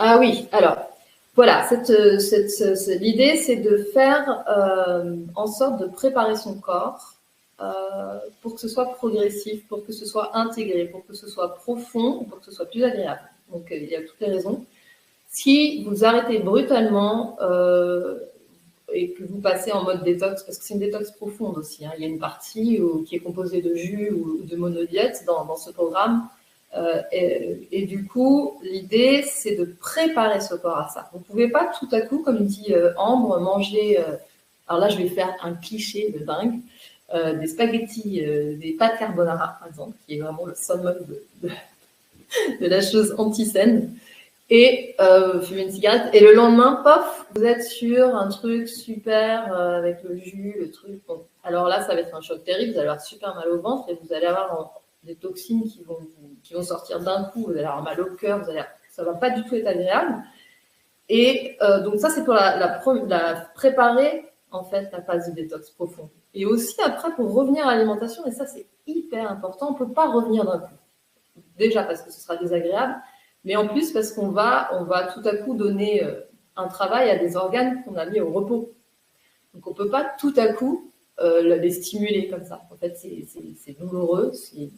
Ah oui, alors voilà, l'idée c'est de faire en sorte de préparer son corps pour que ce soit progressif, pour que ce soit intégré, pour que ce soit profond, pour que ce soit plus agréable. Donc il y a toutes les raisons. Si vous arrêtez brutalement et que vous passez en mode détox, parce que c'est une détox profonde aussi, hein. Il y a une partie qui est composée de jus ou de monodiète dans ce programme. Et du coup, l'idée, c'est de préparer ce corps à ça. Vous ne pouvez pas tout à coup, comme dit Ambre, manger... alors là, je vais faire un cliché de dingue. Des spaghettis, des pâtes carbonara, par exemple, qui est vraiment le summum de la chose anti-saine. Et fumer une cigarette. Et le lendemain, pof, vous êtes sur un truc super avec le jus, le truc. Bon. Alors là, ça va être un choc terrible. Vous allez avoir super mal au ventre et vous allez avoir des toxines qui vont sortir d'un coup. Vous allez avoir mal au cœur. Ça va pas du tout être agréable. Et donc ça, c'est pour la préparer en fait la phase de détox profonde. Et aussi après pour revenir à l'alimentation. Et ça, c'est hyper important. On peut pas revenir d'un coup. Déjà parce que ce sera désagréable. Mais en plus, parce on va tout à coup donner un travail à des organes qu'on a mis au repos. Donc, on ne peut pas tout à coup les stimuler comme ça. En fait, c'est douloureux,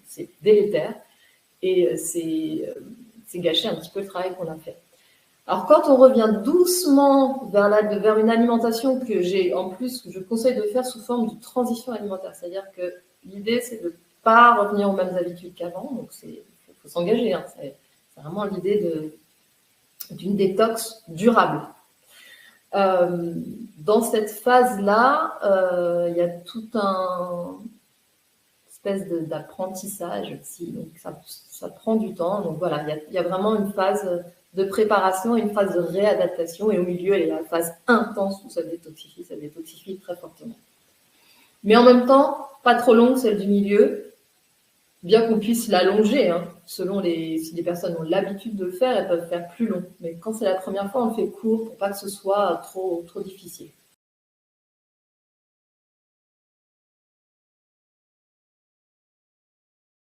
c'est délétère et c'est gâcher un petit peu le travail qu'on a fait. Alors, quand on revient doucement vers une alimentation que je conseille de faire sous forme de transition alimentaire. C'est-à-dire que l'idée, c'est de ne pas revenir aux mêmes habitudes qu'avant. Donc, il faut s'engager. Hein. C'est vraiment l'idée d'une détox durable. Dans cette phase-là, il y a tout un espèce d'apprentissage aussi. Donc ça prend du temps. Donc voilà, il y a vraiment une phase de préparation et une phase de réadaptation. Et au milieu, il y a la phase intense où ça détoxifie très fortement. Mais en même temps, pas trop longue, celle du milieu, bien qu'on puisse l'allonger, hein, si les personnes ont l'habitude de le faire, elles peuvent faire plus long. Mais quand c'est la première fois, on le fait court pour pas que ce soit trop difficile.